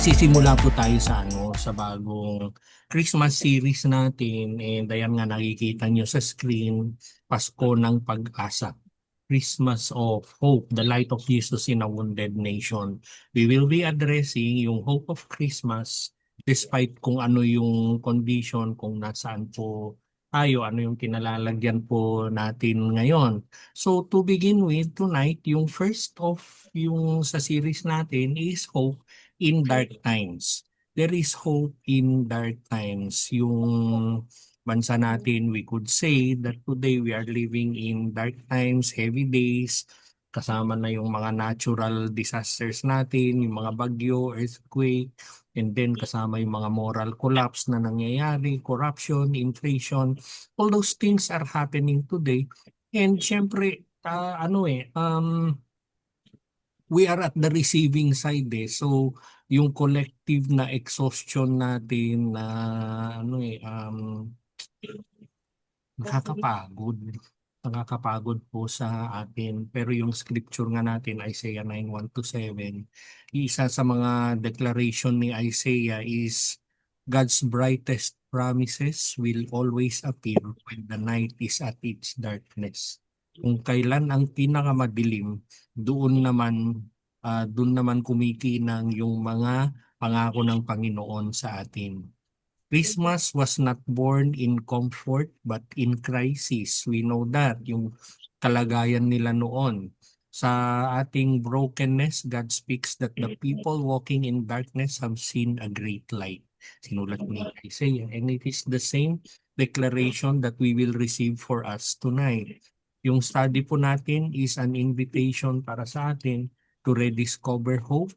Magsisimula po tayo sa sa bagong Christmas series natin, and ayan nga nakikita nyo sa screen, Pasko ng Pag-asa. Christmas of Hope, the light of Jesus in a wounded nation. We will be addressing yung hope of Christmas despite kung ano yung condition, kung nasaan po tayo, ano yung kinalalagyan po natin ngayon. So to begin with tonight, yung first of yung sa series natin is hope in dark times. There is hope in dark times. Yung bansa natin, we could say that today we are living in dark times, heavy days, kasama na yung mga natural disasters natin, yung mga bagyo, earthquake, and then kasama yung mga moral collapse na nangyayari, corruption, inflation, all those things are happening today. And syempre, we are at the receiving side So, yung collective na exhaustion natin na nakakapagod. Nakakapagod po sa atin. Pero yung scripture nga natin, Isaiah 9:1-7, isa sa mga declaration ni Isaiah is God's brightest promises will always appear when the night is at its darkness. Kung kailan ang pinakamadilim, doon naman kumikinang yung mga pangako ng Panginoon sa atin. Christmas was not born in comfort but in crisis. We know that yung kalagayan nila noon. Sa ating brokenness, God speaks that the people walking in darkness have seen a great light. Sinulat ni Isaiah. And it is the same declaration that we will receive for us tonight. Yung study po natin is an invitation para sa atin to rediscover hope,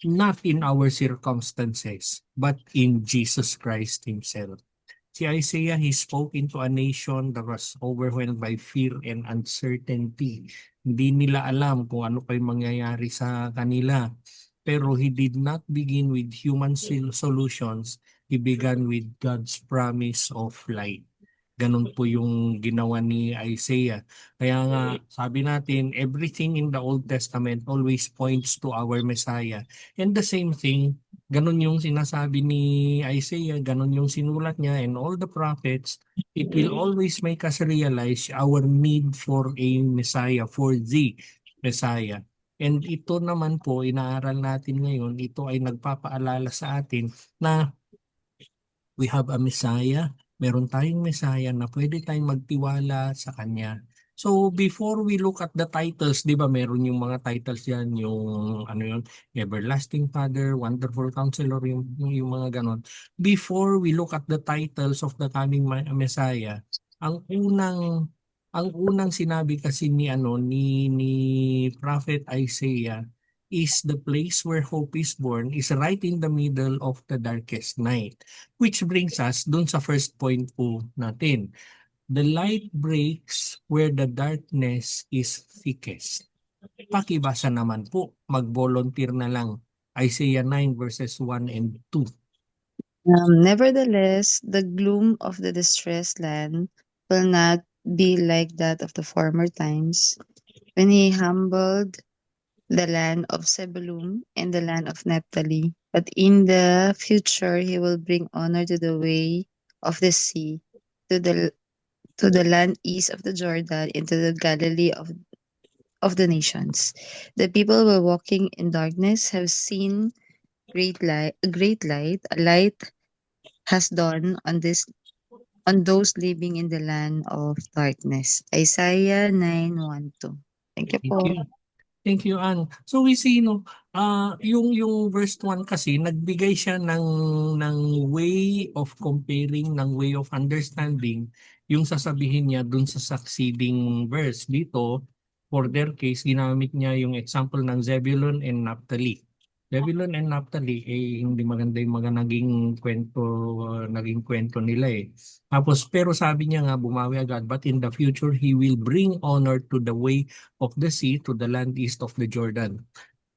not in our circumstances, but in Jesus Christ Himself. Si Isaiah, he spoke into a nation that was overwhelmed by fear and uncertainty. Hindi nila alam kung ano pa yung mangyayari sa kanila. Pero he did not begin with human solutions. He began with God's promise of light. Ganun po yung ginawa ni Isaiah. Kaya nga, sabi natin, everything in the Old Testament always points to our Messiah. And the same thing, ganun yung sinasabi ni Isaiah, ganun yung sinulat niya, and all the prophets, it will always make us realize our need for a Messiah, for the Messiah. And ito naman po, inaaral natin ngayon, ito ay nagpapaalala sa atin na we have a Messiah. Meron tayong Messiah na pwede tayong magtiwala sa Kanya. So before we look at the titles, di ba meron yung mga titles yan, yung ano yun, Everlasting Father, Wonderful Counselor, yung mga ganon. Before we look at the titles of the coming Messiah, ang unang sinabi kasi ni Prophet Isaiah is the place where hope is born is right in the middle of the darkest night. Which brings us dun sa first point po natin. The light breaks where the darkness is thickest. Pakibasa naman po, mag-volunteer na lang. Isaiah 9 verses 1 and 2. Nevertheless, the gloom of the distressed land will not be like that of the former times, when he humbled the land of Zebulun and the land of Naphtali. But in the future, he will bring honor to the way of the sea, to the land east of the Jordan, into the Galilee of the nations. The people who were walking in darkness have seen great light. A great light, a light has dawned on those living in the land of darkness. Isaiah 9:1-2. Thank you Thank po. you. Thank you, Anne. So we see, yung verse 1 kasi, nagbigay siya ng way of comparing, ng way of understanding, yung sasabihin niya dun sa succeeding verse. Dito, for their case, ginamit niya yung example ng Zebulun and Naphtali. Zebulun and Naphtali, hindi maganda yung mga naging kwento nila Tapos, pero sabi niya nga, bumawi agad, but in the future, He will bring honor to the way of the sea, to the land east of the Jordan,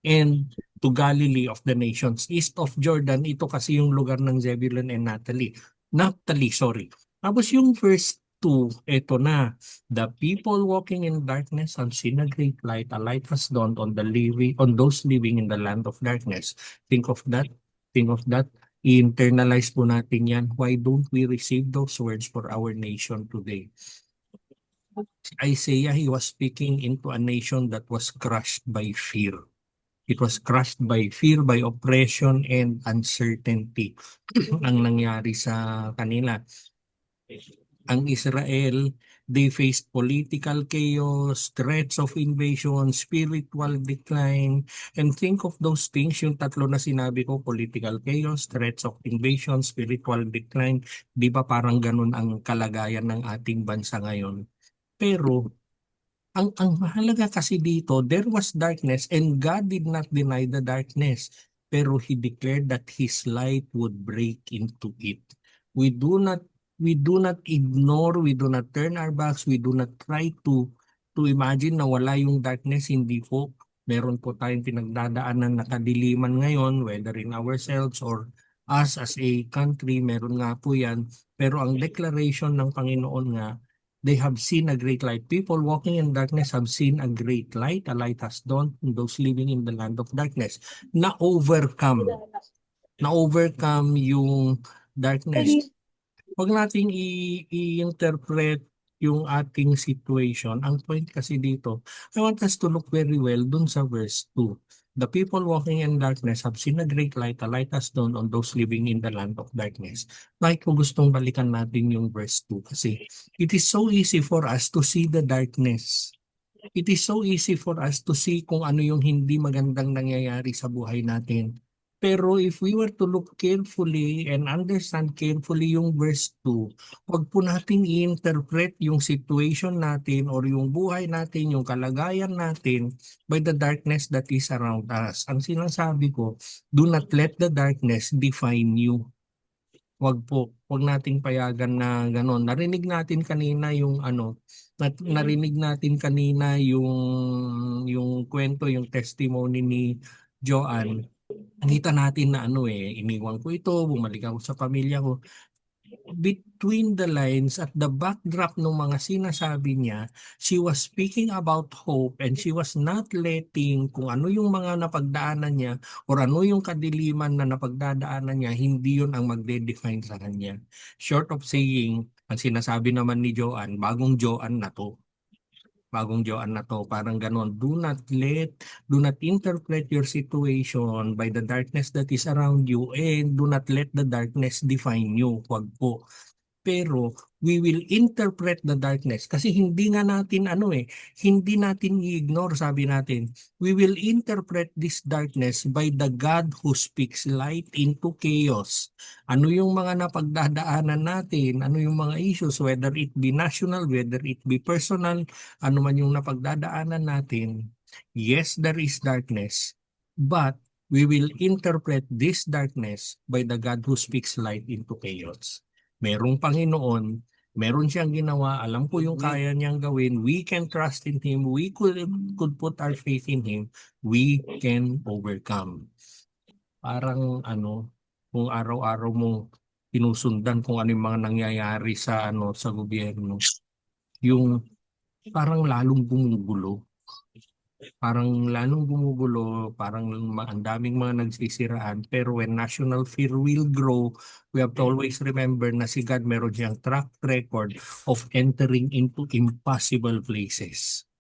and to Galilee of the nations. East of Jordan, ito kasi yung lugar ng Zebulun and Naphtali, sorry. Tapos yung verse 2, ito na. The people walking in darkness have seen a great light. A light has dawned on those living in the land of darkness. Think of that. Think of that. I-internalize po natin yan. Why don't we receive those words for our nation today? Isaiah, he was speaking into a nation that was crushed by fear. It was crushed by fear, by oppression, and uncertainty ang nangyari sa kanila. Ang Israel, they faced political chaos, threats of invasion, spiritual decline, and think of those things, yung tatlo na sinabi ko, political chaos, threats of invasion, spiritual decline, di ba parang ganun ang kalagayan ng ating bansa ngayon? Pero ang mahalaga kasi dito, there was darkness and God did not deny the darkness, pero He declared that His light would break into it. We do not we do not ignore, we do not turn our backs, we do not try to imagine na wala yung darkness, hindi po. Meron po tayong pinagdadaanan na kadiliman ngayon, whether in ourselves or us as a country, meron nga po yan. Pero ang declaration ng Panginoon nga, they have seen a great light. People walking in darkness have seen a great light. A light has dawned on those living in the land of darkness. Na-overcome. Na-overcome yung darkness. Huwag nating i-interpret yung ating situation. Ang point kasi dito, I want us to look very well dun sa verse 2. The people walking in darkness have seen a great light. A light has dawned on those living in the land of darkness. Bakit ko gustong balikan natin yung verse 2? Kasi it is so easy for us to see the darkness. It is so easy for us to see kung ano yung hindi magandang nangyayari sa buhay natin. Pero if we were to look carefully and understand carefully yung verse 2, wag po nating i-interpret yung situation natin or yung buhay natin, yung kalagayan natin by the darkness that is around us. Ang sinasabi ko, do not let the darkness define you. Wag po, wag nating payagan na gano'n. Narinig natin kanina yung narinig natin kanina yung kwento, yung testimony ni Joanne. Nakita natin na iniwan ko ito, bumalik ako sa pamilya ko. Between the lines at the backdrop ng mga sinasabi niya, she was speaking about hope and she was not letting kung ano yung mga napagdaanan niya or ano yung kadiliman na napagdadaanan niya, hindi yun ang magde-define sa kanya. Short of saying, ang sinasabi naman ni Joanne, bagong Joanne na to. Bagong Joanne na to, parang ganon. Do not interpret your situation by the darkness that is around you and do not let the darkness define you. Wag po. Pero we will interpret the darkness kasi hindi nga natin hindi natin i-ignore, sabi natin. We will interpret this darkness by the God who speaks light into chaos. Ano yung mga napagdadaanan natin, ano yung mga issues, whether it be national, whether it be personal, ano man yung napagdadaanan natin. Yes, there is darkness, but we will interpret this darkness by the God who speaks light into chaos. Merong Panginoon, meron siyang ginawa, alam ko yung kaya niyang gawin, we can trust in Him, we could put our faith in Him, we can overcome. Parang kung araw-araw mo sinusundan kung ano yung mga nangyayari sa gobyerno, yung parang lalong gumugulo. Parang ang daming mga nagsisiraan. Pero when national fear will grow, we have to always remember na si God meron siyang track record of entering into impossible places.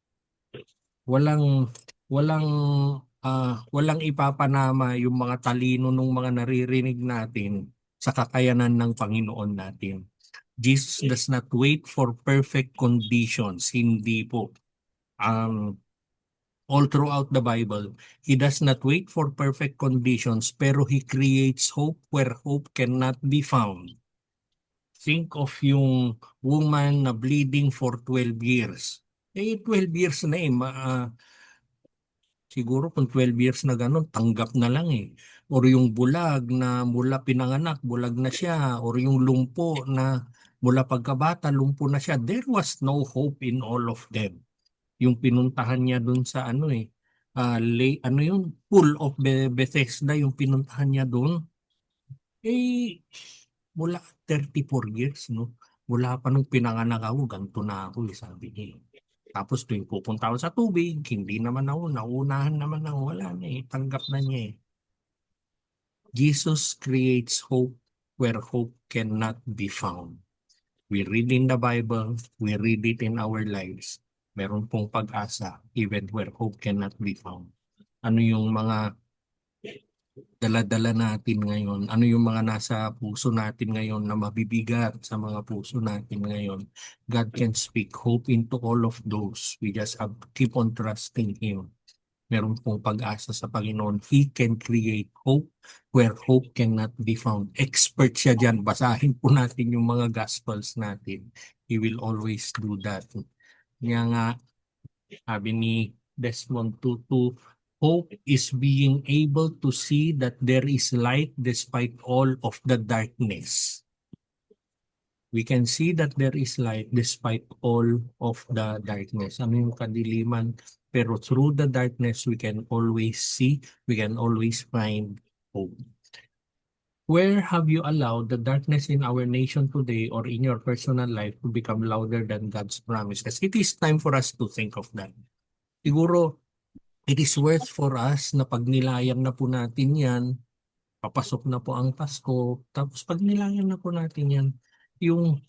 Walang walang walang ipapanama yung mga talino ng mga naririnig natin sa kakayanan ng Panginoon natin. Jesus does not wait for perfect conditions. Hindi po. All throughout the Bible, He does not wait for perfect conditions, pero He creates hope where hope cannot be found. Think of yung woman na bleeding for 12 years. 12 years na siguro kung 12 years na ganun, tanggap na lang Or yung bulag na mula pinanganak, bulag na siya. Or yung lumpo na mula pagkabata, lumpo na siya. There was no hope in all of them. Yung pinuntahan niya dun sa yung pool of Bethesda, yung pinuntahan niya dun, mula 34 years, no? Mula pa nung pinanganak ako, ganito na ako, sabi niya. Tapos tuwing pupunta ako sa tubig, hindi naman ako, naunahan naman ako, wala na tanggap na niya Jesus creates hope where hope cannot be found. We read in the Bible, we read it in our lives. Meron pong pag-asa even where hope cannot be found. Ano yung mga dala-dala natin ngayon? Ano yung mga nasa puso natin ngayon na mabibigat sa mga puso natin ngayon? God can speak hope into all of those. We just have to keep on trusting Him. Meron pong pag-asa sa Panginoon. He can create hope where hope cannot be found. Expert siya dyan. Basahin po natin yung mga Gospels natin. He will always do that. Kaya nga, sabi ni Desmond Tutu, hope is being able to see that there is light despite all of the darkness. We can see that there is light despite all of the darkness. Ano yung kadiliman? Pero through the darkness, we can always see, we can always find hope. Where have you allowed the darkness in our nation today or in your personal life to become louder than God's promise? Kasi it is time for us to think of that. Siguro, it is worth for us na pag nilayang na po natin yan, papasok na po ang Pasko, tapos pag nilayang na po natin yan, yung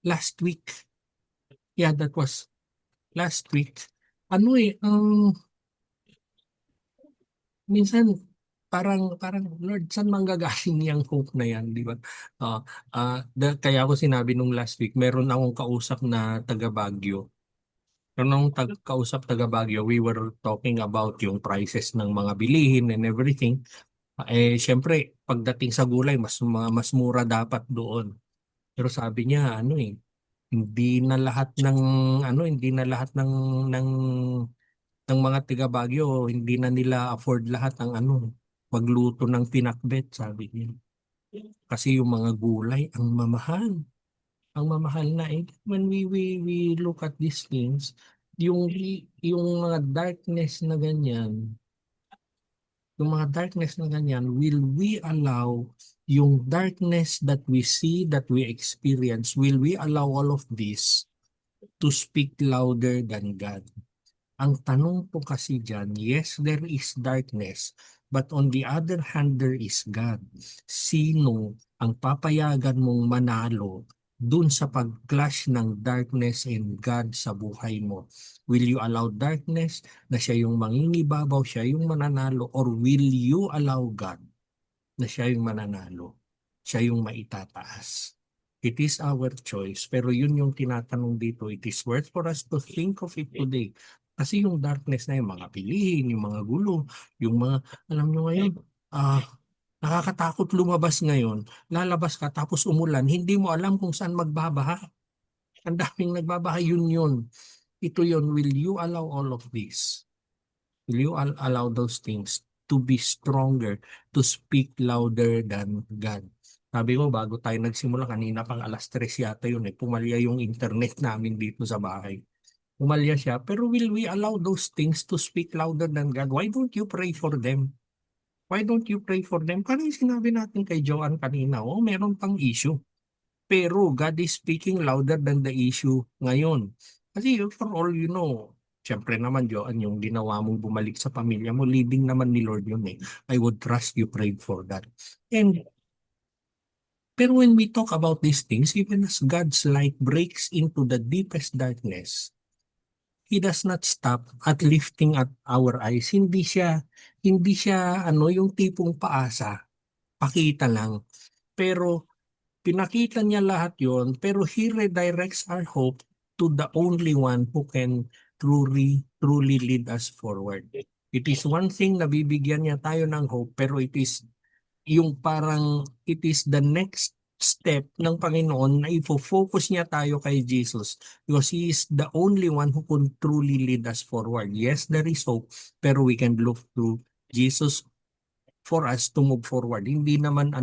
last week, yeah, that was last week, minsan, parang, Lord, saan manggagaling yung hope na yan, di ba? Kaya ako sinabi nung last week, meron akong kausap na taga Baguio. Nung kausap taga Baguio, we were talking about yung prices ng mga bilihin and everything. Syempre, pagdating sa gulay, mas mura dapat doon. Pero sabi niya, hindi na lahat ng hindi na lahat ng mga taga Baguio, hindi na nila afford lahat ng magluto ng pinakbet, sabi niya. Kasi yung mga gulay ang mamahal. Ang mamahal na when we look at these things, yung mga darkness na ganyan, will we allow yung darkness that we see, that we experience, will we allow all of this to speak louder than God? Ang tanong po kasi dyan, yes, there is darkness, but on the other hand, there is God. Sino ang papayagan mong manalo dun sa pag-clash ng darkness and God sa buhay mo? Will you allow darkness na siya yung mangingibabaw, siya yung mananalo, or will you allow God na siya yung mananalo, siya yung maitataas? It is our choice, pero yun yung tinatanong dito. It is worth for us to think of it today. Kasi yung darkness na yung mga pilihin, yung mga gulo, yung mga, alam nyo ngayon, nakakatakot lumabas ngayon. Lalabas ka tapos umulan, hindi mo alam kung saan magbabaha. Ang daming nagbabaha, yun. Ito yun, will you allow all of this? Will you allow those things to be stronger, to speak louder than God? Sabi ko, bago tayo nagsimula, kanina pang 3:00 yata yun pumalya yung internet namin dito sa bahay. Pumalya siya, pero will we allow those things to speak louder than God? Why don't you pray for them? Why don't you pray for them? Parang sinabi natin kay Joanne kanina, meron pang issue. Pero God is speaking louder than the issue ngayon. Kasi for all you know, syempre naman, Joanne, yung ginawa mong bumalik sa pamilya mo, leading naman ni Lord yun I would trust you prayed for that. Pero when we talk about these things, even as God's light breaks into the deepest darkness, He does not stop at lifting at our eyes. Hindi siya yung tipong paasa, pakita lang. Pero pinakita niya lahat yon, pero He redirects our hope to the only one who can truly lead us forward. It is one thing na bibigyan niya tayo ng hope, pero it is the next step ng Panginoon na ifo-focus niya tayo kay Jesus because He is the only one who can truly lead us forward. Yes, there is hope, pero we can look to Jesus for us to move forward. Hindi naman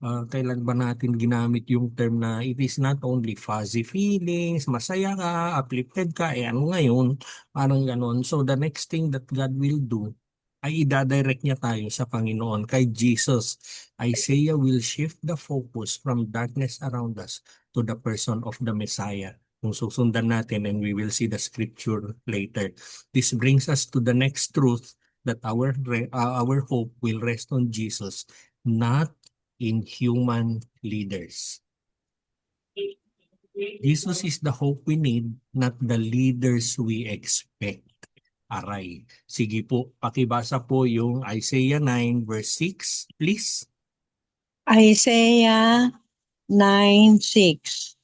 kailan ba natin ginamit yung term na it is not only fuzzy feelings, masaya ka, uplifted ka, ano ngayon, parang ganon. So the next thing that God will do ay idadirect niya tayo sa Panginoon, kay Jesus. Isaiah will shift the focus from darkness around us to the person of the Messiah. Kung susundan natin, and we will see the scripture later. This brings us to the next truth that our hope will rest on Jesus, not in human leaders. Jesus is the hope we need, not the leaders we expect. Aray. Sige po, pakibasa po yung Isaiah 9 verse 6, please. Isaiah 9:6.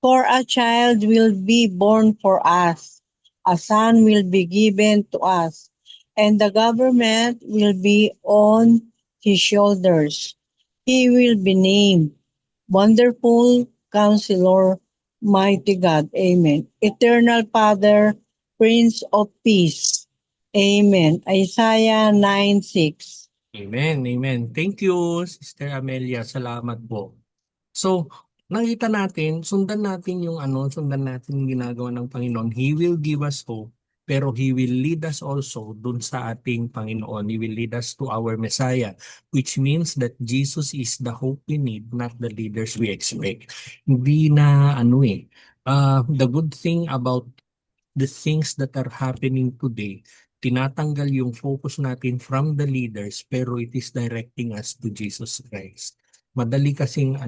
For a child will be born for us, a son will be given to us, and the government will be on his shoulders. He will be named Wonderful Counselor, Mighty God. Amen. Eternal Father, Prince of Peace. Amen. Isaiah 9:6. Amen, amen. Thank you, Sister Amelia. Salamat po. So, nakita natin, sundan natin yung ginagawa ng Panginoon. He will give us hope, pero He will lead us also dun sa ating Panginoon. He will lead us to our Messiah, which means that Jesus is the hope we need, not the leaders we expect. Hindi na the good thing about the things that are happening today, tinatanggal yung focus natin from the leaders, pero it is directing us to Jesus Christ. Madali kasing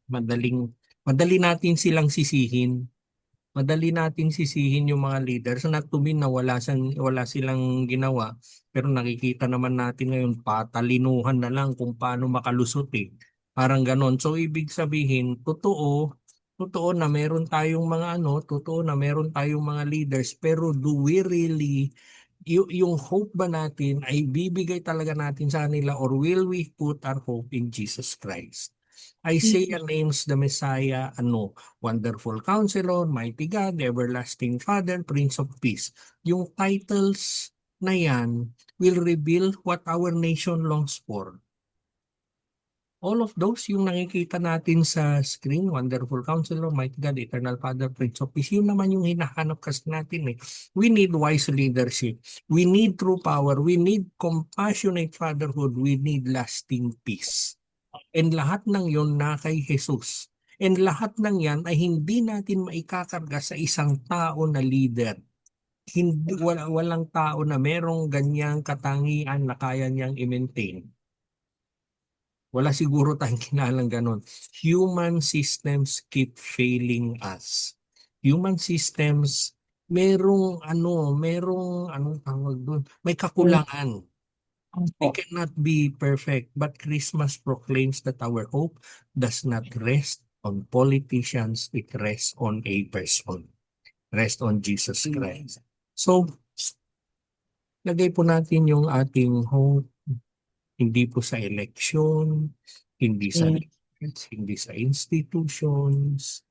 madali natin silang sisihin. Madali natin sisihin yung mga leaders, not to mean na wala silang ginawa, pero nakikita naman natin ngayon patalinuhan na lang kung paano makalusot eh. Parang ganon. So ibig sabihin, totoo na meron tayong totoo na meron tayong mga leaders, pero do we really yung hope ba natin ay bibigay talaga natin sa kanila, or will we put our hope in Jesus Christ? Isaiah names the Messiah, Wonderful Counselor, Mighty God, Everlasting Father, Prince of Peace. Yung titles na yan will reveal what our nation longs for. All of those, yung nakikita natin sa screen, Wonderful Counselor, Mighty God, Eternal Father, Prince of Peace, yun naman yung hinahanap kasi natin eh. We need wise leadership. We need true power. We need compassionate fatherhood. We need lasting peace. And lahat ng yon na kay Jesus. And lahat ng yan ay hindi natin maikakarga sa isang tao na leader. Walang tao na merong ganyang katangian na kaya niyang i-maintain. Wala siguro tayong kinalang ganon. Human systems keep failing us. Human systems, merong anong tawag doon? May kakulangan. They cannot be perfect, but Christmas proclaims that our hope does not rest on politicians, it rests on a person. Rest on Jesus Christ. So, lagay po natin yung ating hope hindi po sa eleksyon, hindi sa leaders, hindi sa institutions,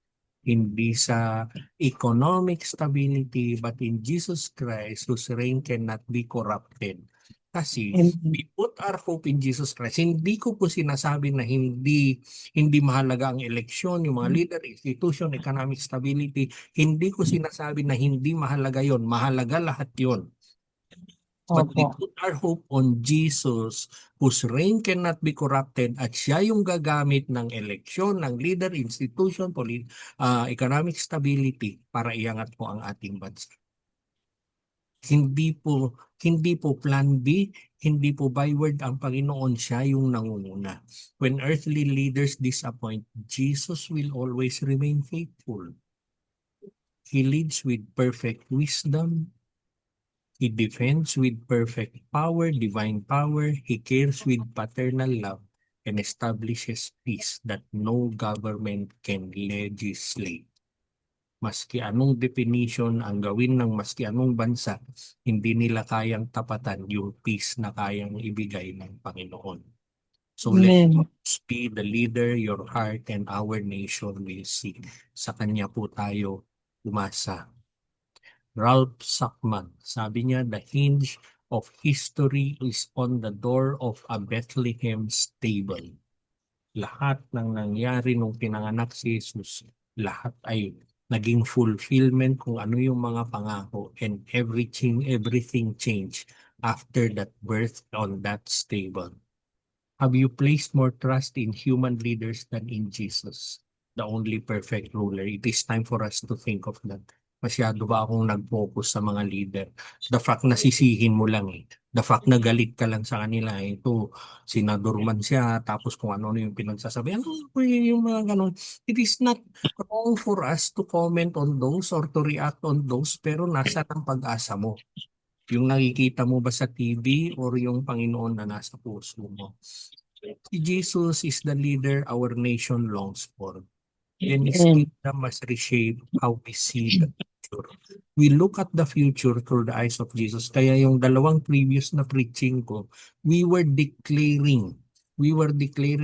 hindi sa economic stability, but in Jesus Christ whose reign cannot be corrupted. Kasi we put our hope in Jesus Christ. Hindi ko po sinasabi na hindi mahalaga ang eleksyon, yung mga leader, institution, economic stability. Hindi ko sinasabi na hindi mahalaga yon. Mahalaga lahat yon. But we put our hope on Jesus whose reign cannot be corrupted, at siya yung gagamit ng eleksyon, ng leader, institution, economic stability para iangat po ang ating bansa. Hindi po plan B, hindi po byword ang Panginoon, siya yung nangunguna. When earthly leaders disappoint, Jesus will always remain faithful. He leads with perfect wisdom. He defends with perfect power, divine power. He cares with paternal love and establishes peace that no government can legislate. Maski anong definition ang gawin ng maski anong bansa, hindi nila kayang tapatan yung peace na kayang ibigay ng Panginoon. So let us be the leader your heart and our nation will seek. Sa Kanya po tayo umasa. Ralph Sackman, sabi niya, the hinge of history is on the door of a Bethlehem stable. Lahat ng nangyari nung pinanganak si Jesus, lahat ay naging fulfillment kung ano yung mga pangako, and everything changed after that birth on that stable. Have you placed more trust in human leaders than in Jesus, the only perfect ruler? It is time for us to think of that. Masyado ba akong nag-focus sa mga leader? The fact na sisihin mo lang eh. The fact na galit ka lang sa kanila eh. Ito, senador man siya, tapos kung ano yung pinagsasabi. Ano po yung mga ganon? It is not wrong for us to comment on those or to react on those, pero nasa ang pag-asa mo? Yung nakikita mo ba sa TV or yung Panginoon na nasa puso mo? Si Jesus is the leader our nation longs for. And His Amen. kingdom must reshape how we see the future. We look at the future through the eyes of Jesus. Kaya yung dalawang previous na preaching ko, we were declaring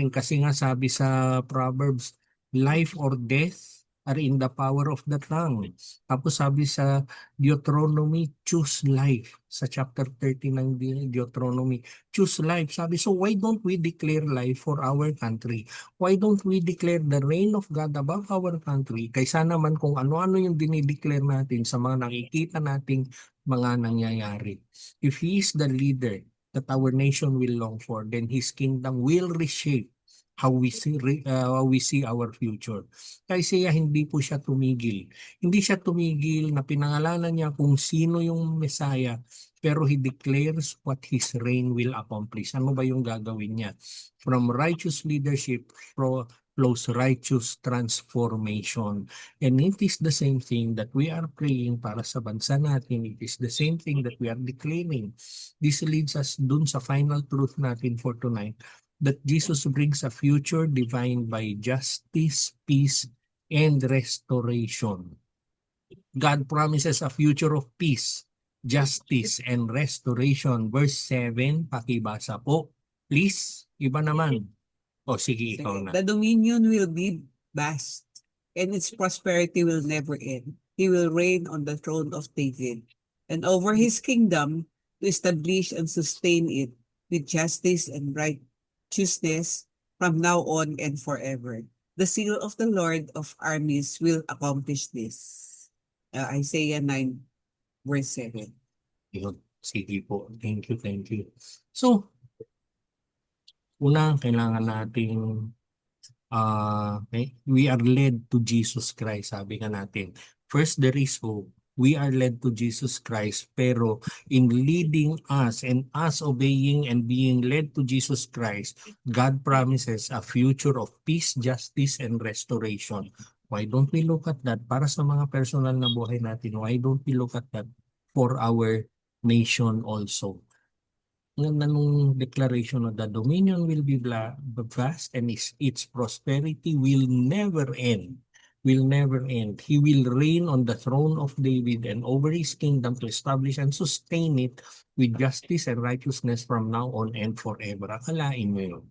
kasi nga sabi sa Proverbs, life or death are in the power of the tongue. Tapos sabi sa Deuteronomy, choose life. Sa chapter 30 ng Deuteronomy, choose life. Sabi, so why don't we declare life for our country? Why don't we declare the reign of God above our country? Kaysa naman kung ano-ano yung dinideclare natin sa mga nakikita nating mga nangyayari. If He is the leader that our nation will long for, then His kingdom will reshape how we see our future. Kaya siya hindi po siya tumigil. Hindi siya tumigil na pinangalanan niya kung sino yung Messiah, pero He declares what His reign will accomplish. Ano ba yung gagawin niya? From righteous leadership flows righteous transformation. And it is the same thing that we are praying para sa bansa natin. It is the same thing that we are declaring. This leads us dun sa final truth natin for tonight, that Jesus brings a future defined by justice, peace, and restoration. God promises a future of peace, justice, and restoration. Verse 7, pakibasa po. Please, iba naman. O sige, ikaw na. The dominion will be vast, and its prosperity will never end. He will reign on the throne of David, and over his kingdom to establish and sustain it with justice and righteousness from now on and forever. The seal of the Lord of armies will accomplish this. Isaiah 9, verse 7. Yun. Sige po. Thank you, thank you. So, una, kailangan nating we are led to Jesus Christ, sabi nga natin. First, there is hope. We are led to Jesus Christ, pero in leading us and us obeying and being led to Jesus Christ, God promises a future of peace, justice, and restoration. Why don't we look at that para sa mga personal na buhay natin? Why don't we look at that for our nation also? Ang ganda nung declaration of the dominion will be vast and its prosperity will never end. Will never end. He will reign on the throne of David and over his kingdom to establish and sustain it with justice and righteousness from now on and forever. Akalain mo yun.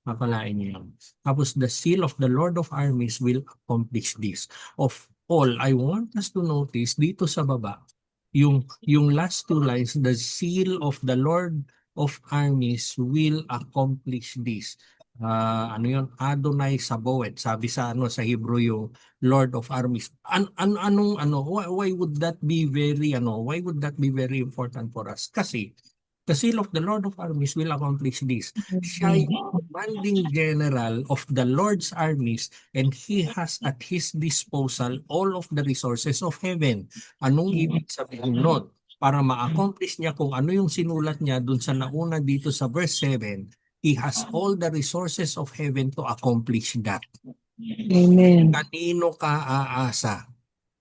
Akalain niyo yun. Tapos the seal of the Lord of armies will accomplish this. Of all, I want us to notice dito sa baba, yung last two lines, the seal of the Lord of armies will accomplish this. Ano yun? Adonai Sabaoth. Sabi sa sa Hebrew yung Lord of armies. Why would that be very important for us? Kasi the seal of the Lord of armies will accomplish this. Siya yung commanding general of the Lord's armies, and he has at his disposal all of the resources of heaven. Anong ibig sabihin nun? Para ma-accomplish niya kung ano yung sinulat niya dun sa nauna dito sa verse 7, he has all the resources of heaven to accomplish that. Amen. Kanino ka aasa?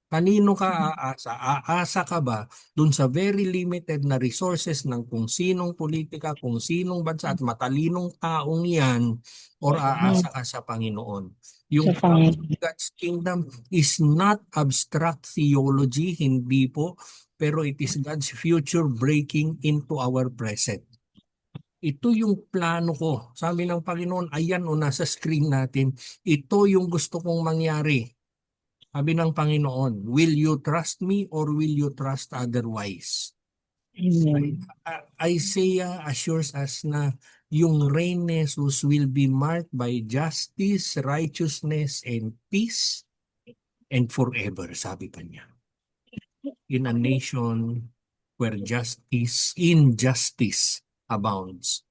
Kanino ka aasa? Aasa ka ba dun sa very limited na resources ng kung sinong politika, kung sinong bansa at matalinong taong yan, or aasa ka sa Panginoon? Yung Sa Panginoon. God's kingdom is not abstract theology, hindi po, pero it is God's future breaking into our present. Ito yung plano ko. Sabi ng Panginoon, ayan o nasa screen natin, ito yung gusto kong mangyari. Sabi ng Panginoon, will you trust me or will you trust otherwise? Amen. Isaiah assures us na yung reign ni Jesus will be marked by justice, righteousness, and peace, and forever, sabi pa niya. In a nation where injustice abounds,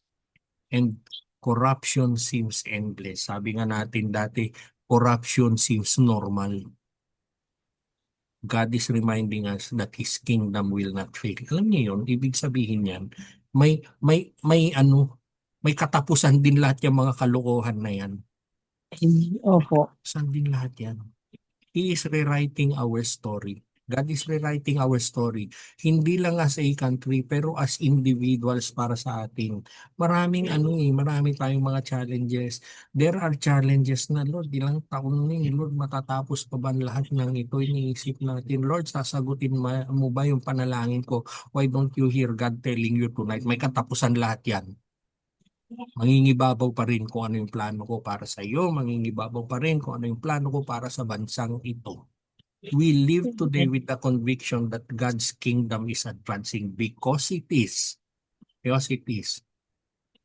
and corruption seems endless. Sabi nga natin dati, corruption seems normal. God is reminding us that His kingdom will not fail. Alam niyo yun, ibig sabihin yan, may katapusan din lahat yung mga kalokohan na yan. Opo. Katapusan din lahat yan. He is rewriting our story. God is rewriting our story. Hindi lang as a country, pero as individuals para sa atin. Marami tayong mga challenges. There are challenges na, Lord, ilang taon na Lord, matatapos pa ba ang lahat ng ito? Iniisip natin, Lord, sasagutin mo ba yung panalangin ko? Why don't you hear God telling you tonight? May katapusan lahat yan. Mangingibabaw pa rin kung ano yung plano ko para sa iyo. Mangingibabaw pa rin kung ano yung plano ko para sa bansang ito. We live today with the conviction that God's kingdom is advancing because it is. Because it is.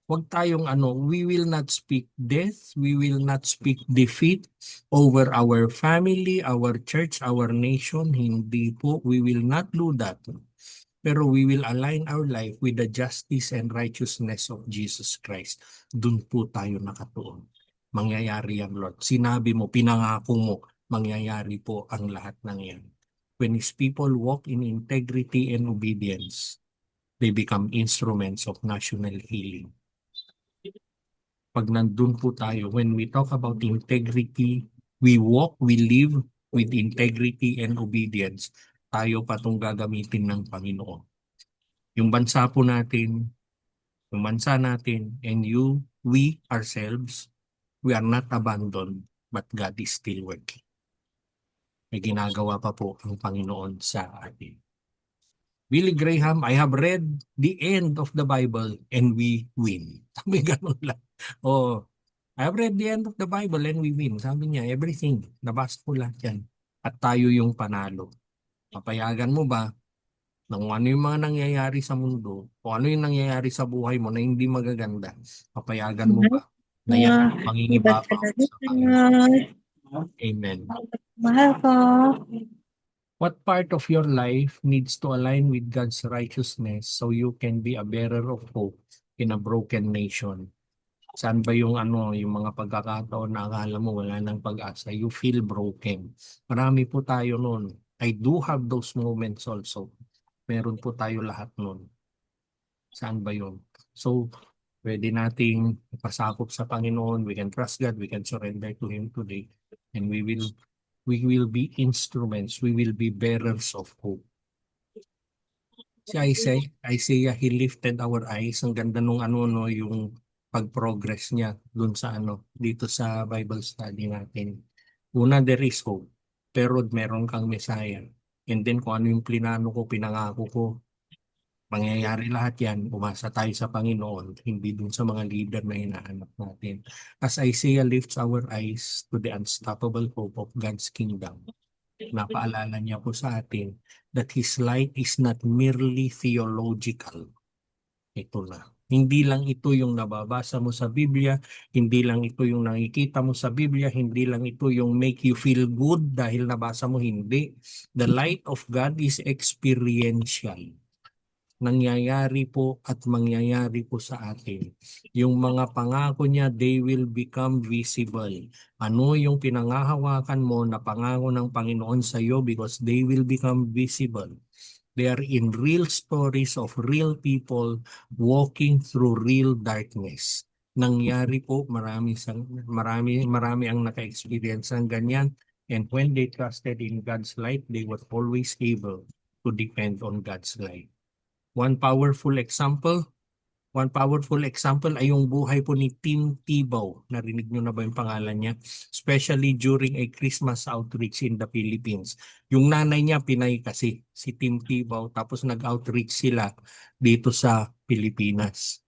Huwag tayong we will not speak death, we will not speak defeat over our family, our church, our nation. Hindi po, we will not do that. Pero we will align our life with the justice and righteousness of Jesus Christ. Doon po tayo nakatuon. Mangyayari yan, Lord. Sinabi mo, pinangako mo, mangyayari po ang lahat ng yan. When His people walk in integrity and obedience, they become instruments of national healing. Pag nandun po tayo, when we talk about integrity, we walk, we live with integrity and obedience, tayo pa itong gagamitin ng Panginoon. Yung bansa po natin, yung bansa natin, and we ourselves, we are not abandoned, but God is still working. May ginagawa pa po ang Panginoon sa atin. Billy Graham, I have read the end of the Bible and we win. Sabi ganun lang. Oh, I have read the end of the Bible and we win. Sabi niya, everything. Nabasa ko lahat yan. At tayo yung panalo. Papayagan mo ba na kung ano yung mga nangyayari sa mundo, o ano yung nangyayari sa buhay mo na hindi magaganda, papayagan mo ba na yan ang pangingibabaw sa Panginoon? Amen. Mahal ko. What part of your life needs to align with God's righteousness so you can be a bearer of hope in a broken nation? Saan ba yung yung mga pagkakataon na akala mo wala nang pag-asa? You feel broken. Marami po tayo noon. I do have those moments also. Meron po tayo lahat noon. Saan ba yun? So, pwede nating pasakop sa Panginoon. We can trust God. We can surrender to Him today. And we will be instruments. We will be bearers of hope. Si Isaiah, he lifted our eyes. Ang ganda nung yung pag-progress niya dun sa dito sa Bible study natin. Una, there is hope. Pero meron kang Messiah. And then kung ano yung plinano ko, pinangako ko, mangyayari lahat yan. Umasa tayo sa Panginoon, hindi dun sa mga leader na hinahanap natin. As Isaiah lifts our eyes to the unstoppable hope of God's kingdom, napaalala niya po sa atin that His light is not merely theological. Ito na. Hindi lang ito yung nababasa mo sa Biblia, hindi lang ito yung nakikita mo sa Biblia, hindi lang ito yung make you feel good dahil nabasa mo, hindi. The light of God is experiential. Nangyayari po at mangyayari po sa atin. Yung mga pangako niya, they will become visible. Ano yung pinangahawakan mo na pangako ng Panginoon sa iyo because they will become visible. They are in real stories of real people walking through real darkness. Nangyari po, marami ang naka-experience ng ganyan. And when they trusted in God's light, they were always able to depend on God's light. One powerful example ay yung buhay po ni Tim Tebow. Narinig nyo na ba yung pangalan niya? Especially during a Christmas outreach in the Philippines. Yung nanay niya, Pinay kasi, si Tim Tebow. Tapos nag-outreach sila dito sa Pilipinas.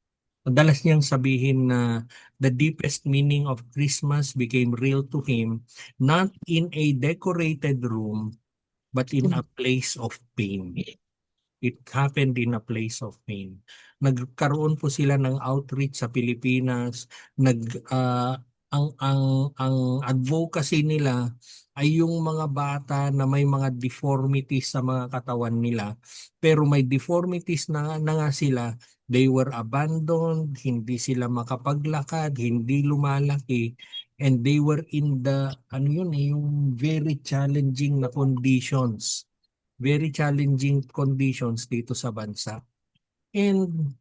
Madalas niyang sabihin na the deepest meaning of Christmas became real to him, not in a decorated room, but in a place of pain. It happened in a place of pain. Nagkaroon po sila ng outreach sa Pilipinas. Ang advocacy nila ay yung mga bata na may mga deformities sa mga katawan nila. Pero may deformities na nga sila. They were abandoned, hindi sila makapaglakad, hindi lumalaki. And they were in the, ano yun eh, yung very challenging na conditions. Very challenging conditions dito sa bansa. And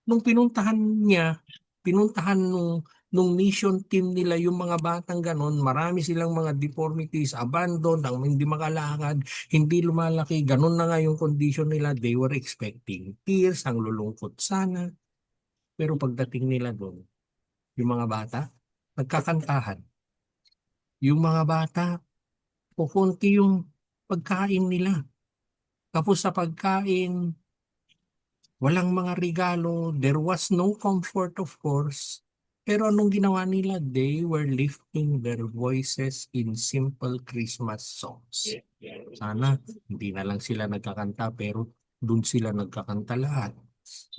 nung pinuntahan nung mission team nila yung mga batang ganon, marami silang mga deformities, abandoned, ang hindi makalakad, hindi lumalaki, ganon na nga yung condition nila. They were expecting tears, ang lulungkot sana. Pero pagdating nila doon, yung mga bata, nagkakantahan. Yung mga bata, kukunti yung pagkain nila. Tapos sa pagkain, walang mga regalo. There was no comfort, of course. Pero anong ginawa nila? They were lifting their voices in simple Christmas songs. Sana hindi na lang sila nagkakanta, pero dun sila nagkakanta lahat.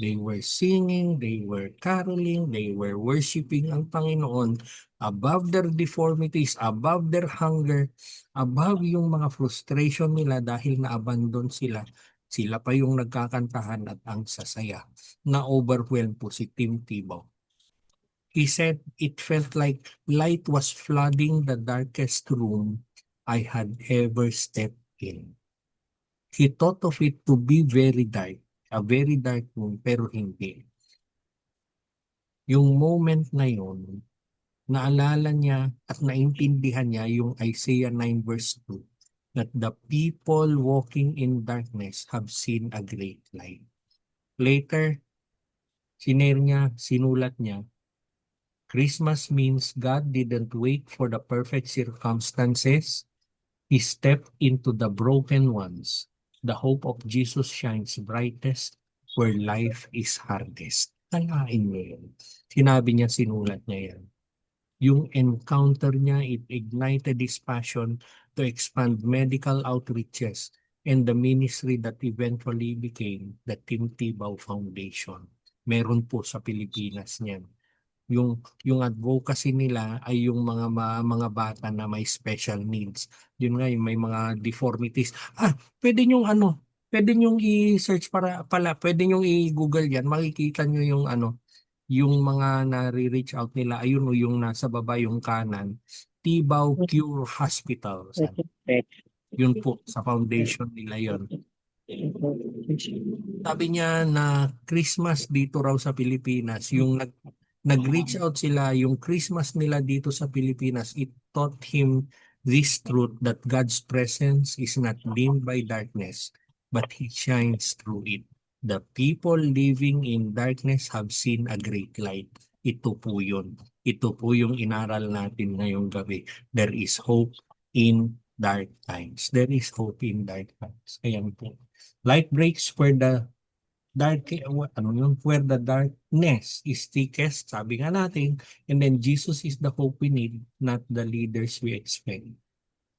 They were singing, they were caroling, they were worshiping ang Panginoon above their deformities, above their hunger, above yung mga frustration nila dahil na-abandon sila. Sila pa yung nagkakantahan at ang sasaya. Na-overwhelmed po si Tim Tebow. He said, it felt like light was flooding the darkest room I had ever stepped in. He thought of it to be very dark, a very dark room, pero hindi. Yung moment na yun, naalala niya at naintindihan niya yung Isaiah 9 verse 2, that the people walking in darkness have seen a great light. Later, sinulat niya, Christmas means God didn't wait for the perfect circumstances. He stepped into the broken ones. The hope of Jesus shines brightest where life is hardest. Talain mo yun. Sinabi niya, sinulat niya yan. Yung encounter niya, it ignited his passion to expand medical outreaches and the ministry that eventually became the Tim Tebow Foundation. Meron po sa Pilipinas niyan. Yung advocacy nila ay yung mga bata na may special needs. Yun nga, yung may mga deformities. Pwede niyong i-search pwede niyong i-google yan. Makikita niyo yung mga nare-reach out nila. Ayun o, yung nasa baba, yung kanan. Tebow Cure Hospital. Yun po, sa foundation nila yun. Sabi niya na Christmas dito raw sa Pilipinas, yung nag-reach out sila, yung Christmas nila dito sa Pilipinas, it taught him this truth that God's presence is not dimmed by darkness, but He shines through it. The people living in darkness have seen a great light. Ito po yun. Ito po yung inaral natin ngayong gabi. There is hope in dark times. There is hope in dark times. Ayan po. Light breaks where the where the darkness is thickest, sabi nga natin, and then Jesus is the hope we need, not the leaders we expect.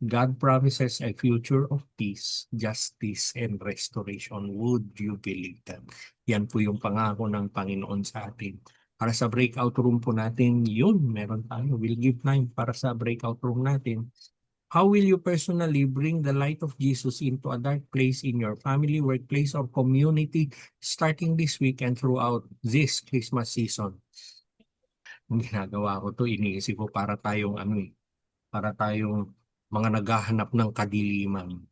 God promises a future of peace, justice, and restoration. Would you believe that? Yan po yung pangako ng Panginoon sa atin. Para sa breakout room po natin, yun, meron tayo. We'll give time para sa breakout room natin. How will you personally bring the light of Jesus into a dark place in your family, workplace, or community starting this week and throughout this Christmas season? Ang ginagawa ko to, iniisip ko para tayong mga naghahanap ng kadiliman.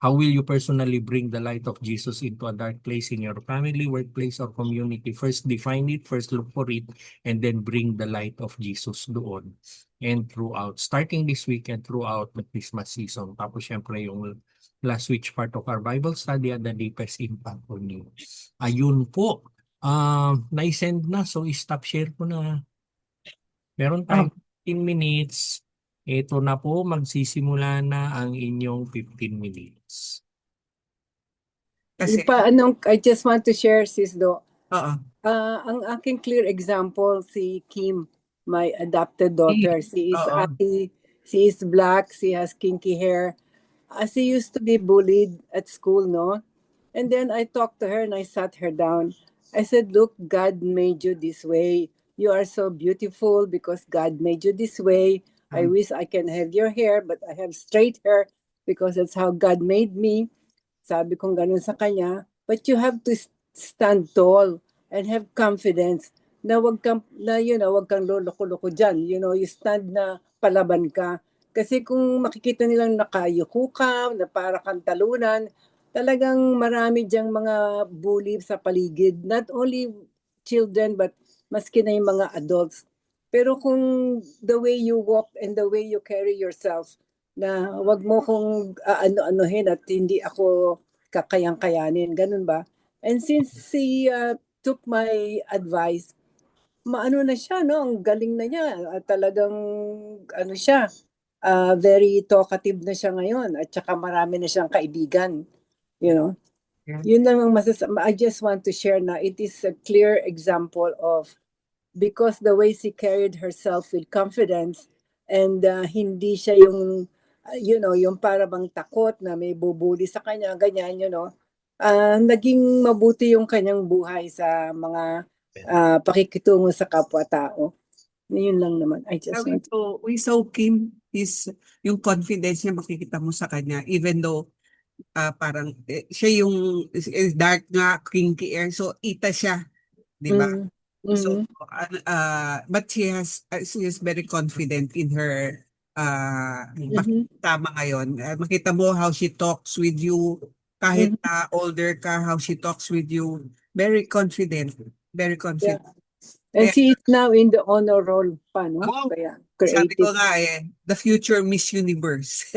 How will you personally bring the light of Jesus into a dark place in your family, workplace, or community? First, define it. First, look for it. And then bring the light of Jesus doon. And throughout, starting this week and throughout the Christmas season. Tapos, syempre, yung last which part of our Bible study at the deepest impact on you. Ayun po. Na-send na. So, stop share ko na. Meron tayong 15 minutes. Ito na po, magsisimula na ang inyong 15 minutes. Kasi, I just want to share, sis, do. oo. Ang aking clear example, si Kim, my adopted daughter. Oo. She is black, she has kinky hair. She used to be bullied at school, no? And then I talked to her and I sat her down. I said, look, God made you this way. You are so beautiful because God made you this way. I wish I can have your hair, but I have straight hair because that's how God made me. Sabi kong ganun sa kanya. But you have to stand tall and have confidence na wag kang loloko-loko diyan. You stand na palaban ka. Kasi kung makikita nilang nakayuko ka, na para kang talunan, talagang marami diyang mga bully sa paligid. Not only children, but maski na yung mga adults. Pero kung the way you walk and the way you carry yourself, na wag mo kong ano-anuhin at hindi ako kakayang-kayanin, ganun ba? And since he took my advice, maano na siya, no? Ang galing na niya. Talagang, ano siya, very talkative na siya ngayon. At saka marami na siyang kaibigan. You know? Yeah. Yun lang ang I just want to share na it is a clear example of, because the way she carried herself with confidence, and hindi siya yung, yung para bang takot na may bubuli sa kanya, ganyan, naging mabuti yung kanyang buhay sa mga pakikitungo sa kapwa-tao. Yun lang naman. I just want We saw Kim yung confidence niya makikita mo sa kanya even though parang siya yung dark nga kinky hair so ita siya, di ba? So but she is very confident in her tama ngayon. Makita mo how she talks with you kahit older ka, how she talks with you. Very confident. Very confident. And Eh, she is now in the honor roll pa, no? Wow. Kaya Sabi ko creative. nga the future Miss Universe.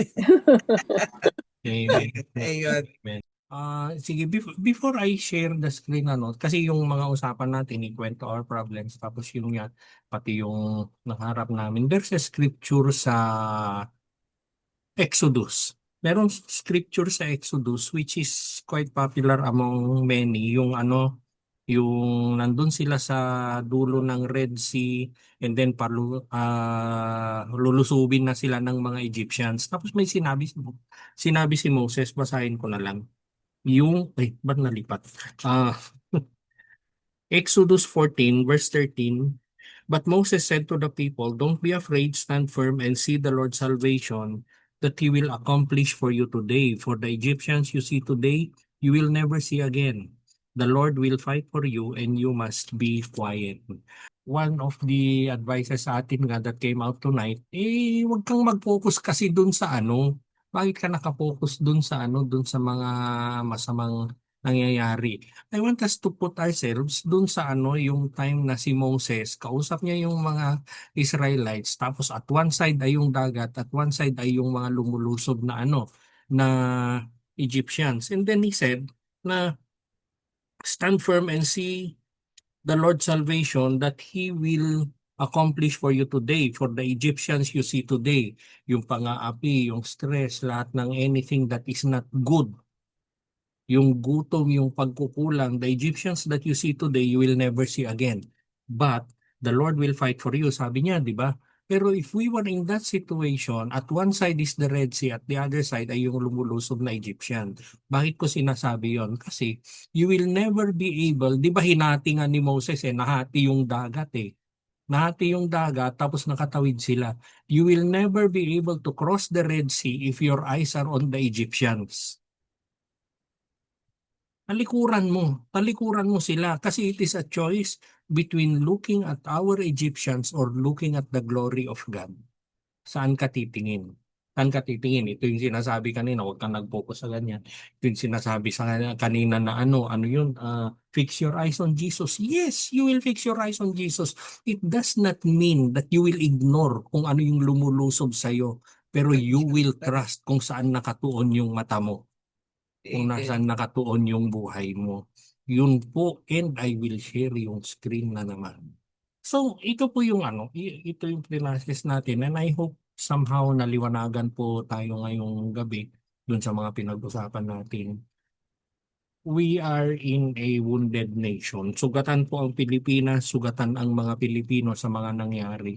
Amen. Ayun. Sige, before I share the screen, kasi yung mga usapan natin, ikwento our problems, tapos yung yan, pati yung nakaharap namin, there's a scripture sa Exodus. Merong scripture sa Exodus which is quite popular among many, yung nandun sila sa dulo ng Red Sea and then lulusubin na sila ng mga Egyptians. Tapos may sinabi si Moses, basahin ko na lang. Ba't nalipat? Exodus 14 verse 13. But Moses said to the people, "Don't be afraid, stand firm and see the Lord's salvation that he will accomplish for you today. For the Egyptians you see today, you will never see again. The Lord will fight for you and you must be quiet." One of the advices sa atin nga that came out tonight, huwag kang mag-focus kasi dun sa bakit ka nakapokus dun sa mga masamang nangyayari. I want us to put ourselves dun sa yung time na si Moses, kausap niya yung mga Israelites, tapos at one side ay yung dagat, at one side ay yung mga lumulusob na na Egyptians. And then he said na stand firm and see the Lord's salvation that He will accomplish for you today. For the Egyptians you see today, yung pang-aapi, yung stress, lahat ng anything that is not good, yung gutom, yung pagkukulang, the Egyptians that you see today, you will never see again. But the Lord will fight for you, sabi niya, di ba? Pero if we were in that situation, at one side is the Red Sea, at the other side ay yung lumulusob na Egyptian. Bakit ko sinasabi yon? Kasi you will never be able, di ba hinati nga ni Moses nahati yung dagat Nahati yung dagat tapos nakatawid sila. You will never be able to cross the Red Sea if your eyes are on the Egyptians. Talikuran mo sila kasi it is a choice between looking at our Egyptians or looking at the glory of God. Saan ka titingin? Saan ka titingin? Ito yung sinasabi kanina, huwag kang nag-focus sa ganyan. Ito yung sinasabi sa kanina na ano yun, fix your eyes on Jesus. Yes, you will fix your eyes on Jesus. It does not mean that you will ignore kung ano yung lumulusob sa'yo, pero you will trust kung saan nakatuon yung mata mo, kung nasaan nakatuon yung buhay mo. Yun po, and I will share yung screen na naman. So, ito po yung ito yung pinasis natin, and I hope somehow naliwanagan po tayo ngayong gabi dun sa mga pinag-usapan natin. We are in a wounded nation. Sugatan po ang Pilipinas, sugatan ang mga Pilipino sa mga nangyari.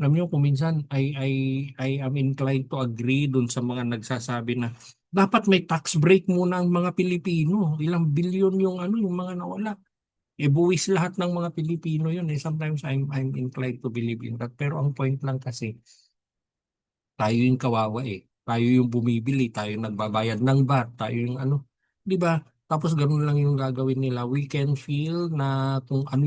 Alam niyo, kung minsan I am inclined to agree dun sa mga nagsasabi na dapat may tax break muna ang mga Pilipino. Ilang bilyon yung yung mga nawala. Buwis lahat ng mga Pilipino yun. Sometimes I'm inclined to believe in that. Pero ang point lang kasi, tayo yung kawawa Tayo yung bumibili, tayo yung nagbabayad ng VAT, tayo yung Di ba? Tapos ganun lang yung gagawin nila. We can feel na kung ano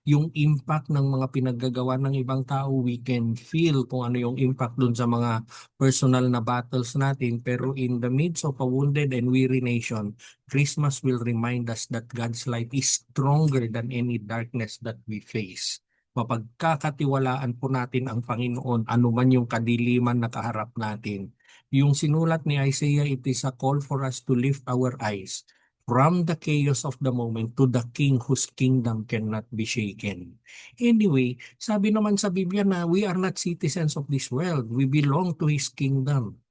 yung impact ng mga pinaggagawa ng ibang tao. We can feel kung ano yung impact dun sa mga personal na battles natin. Pero in the midst of a wounded and weary nation, Christmas will remind us that God's light is stronger than any darkness that we face. Mapagkakatiwalaan po natin ang Panginoon, ano man yung kadiliman na kaharap natin. Yung sinulat ni Isaiah, it is a call for us to lift our eyes from the chaos of the moment to the King whose kingdom cannot be shaken. Anyway, sabi naman sa Biblia na we are not citizens of this world. We belong to His kingdom.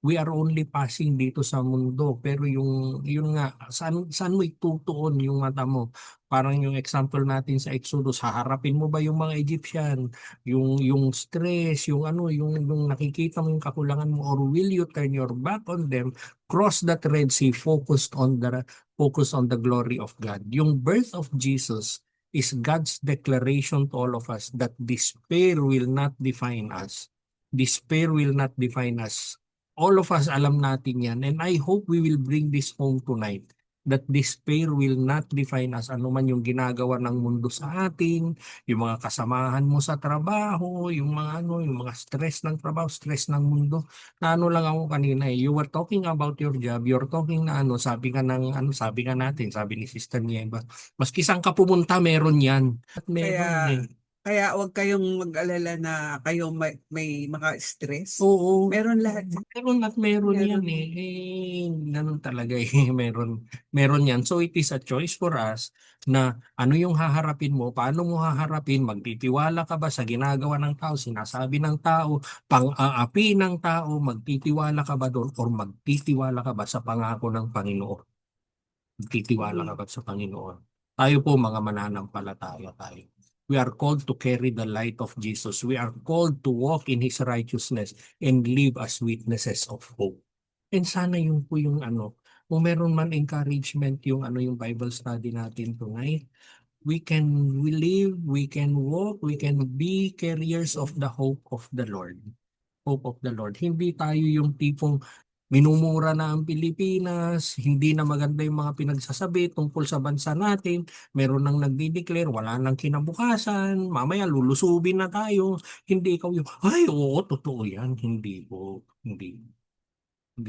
We are only passing dito sa mundo, pero yun nga, saan mo itutuon yung mata mo? Parang yung example natin sa Exodus, haharapin mo ba yung mga Egyptian, yung stress, yung nakikita mo yung kakulangan mo, or will you turn your back on them, cross that Red Sea, focus on the glory of God. Yung birth of Jesus is God's declaration to all of us that despair will not define us. Despair will not define us. All of us alam natin yan, and I hope we will bring this home tonight, that despair will not define us. Ano man yung ginagawa ng mundo sa atin, yung mga kasamahan mo sa trabaho, yung mga stress ng trabaho, stress ng mundo. Na ano lang ako kanina, you were talking about your job, you're talking na sabi nga natin, sabi ni Sister Nieva, maski saan ka pumunta, meron yan. At meron Kaya eh. kaya huwag kayong mag-alala na kayo may mga stress. Oo. Meron lahat. Meron at meron yan Meron. eh. Ganun talaga eh. Meron yan. So it is a choice for us na ano yung haharapin mo, paano mo haharapin, magtitiwala ka ba sa ginagawa ng tao, sinasabi ng tao, pang-aapi ng tao, magtitiwala ka ba doon, or magtitiwala ka ba sa pangako ng Panginoon? Magtitiwala ka ba sa Panginoon? Tayo po mga mananampalataya tayo. We are called to carry the light of Jesus. We are called to walk in His righteousness and live as witnesses of hope. And sana yun po yung kung meron man encouragement yung Bible study natin tonight, we live, we can walk, we can be carriers of the hope of the Lord. Hope of the Lord. Hindi tayo yung tipong minumura na ang Pilipinas, hindi na maganda yung mga pinagsasabi tungkol sa bansa natin, meron nang nagdi-declare, wala nang kinabukasan, mamaya lulusubin na tayo. Hindi ikaw yung, ay oo, totoo yan. Hindi po. Hindi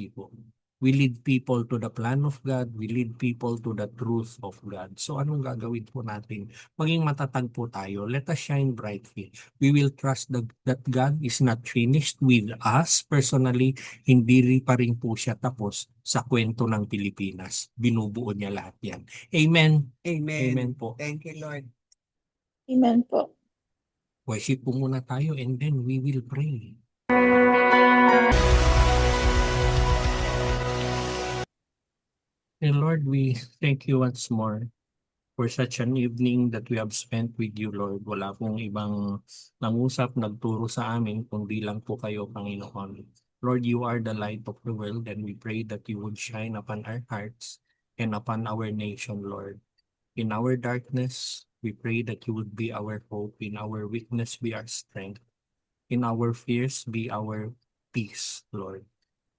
po. We lead people to the plan of God. We lead people to the truth of God. So anong gagawin po natin? Maging matatag po tayo. Let us shine brightly. We will trust that God is not finished with us personally. Hindi pa rin po siya tapos sa kwento ng Pilipinas. Binubuo niya lahat yan. Amen. Amen. Amen po. Thank you, Lord. Amen po. Worship po muna tayo and then we will pray. And Lord, we thank you once more for such an evening that we have spent with you, Lord. Wala pong ibang nangusap, nagturo sa amin, kundi lang po kayo, Panginoon. Lord, you are the light of the world, and we pray that you would shine upon our hearts and upon our nation, Lord. In our darkness, we pray that you would be our hope. In our weakness, be our strength. In our fears, be our peace, Lord.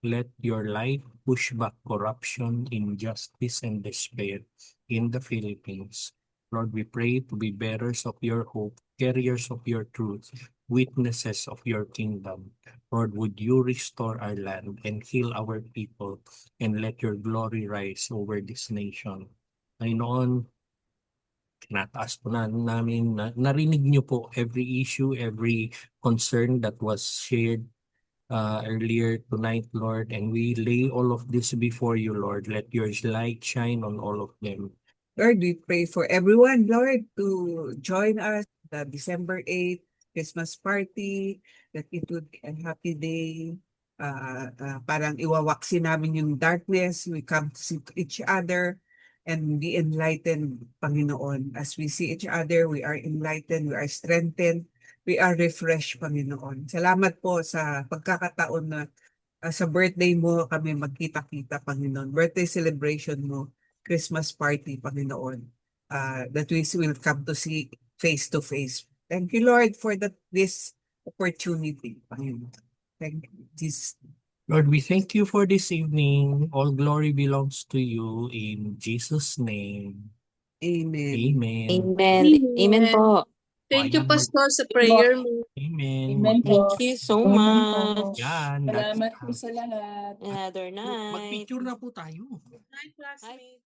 Let your light push back corruption, injustice, and despair in the Philippines. Lord, we pray to be bearers of your hope, carriers of your truth, witnesses of your kingdom. Lord, would you restore our land and heal our people, and let your glory rise over this nation. Panginoon, tinataas po namin, narinig niyo po every issue, every concern that was shared earlier tonight, Lord, and we lay all of this before you, Lord. Let your light shine on all of them. Lord, we pray for everyone, Lord, to join us the December 8th Christmas party, that it would be a happy day. Parang iwawaksin namin yung darkness. We come to see each other and be enlightened, Panginoon. As we see each other, we are enlightened, we are strengthened, we are refreshed, Panginoon. Salamat po sa pagkakataon na sa birthday mo kami magkita-kita, Panginoon. Birthday celebration mo, Christmas party, Panginoon. That we will come to see face to face. Thank you, Lord, for this opportunity, Panginoon. Thank you, Jesus. Lord, we thank you for this evening. All glory belongs to you in Jesus' name. Amen. Amen. Amen. Amen po. Thank you, Ayan, Pastor, sa prayer mo. Amen. Amen po. Thank you so much. Yan. Salamat po sa lahat. Another night. Mag-picture na po tayo. Night, classmate.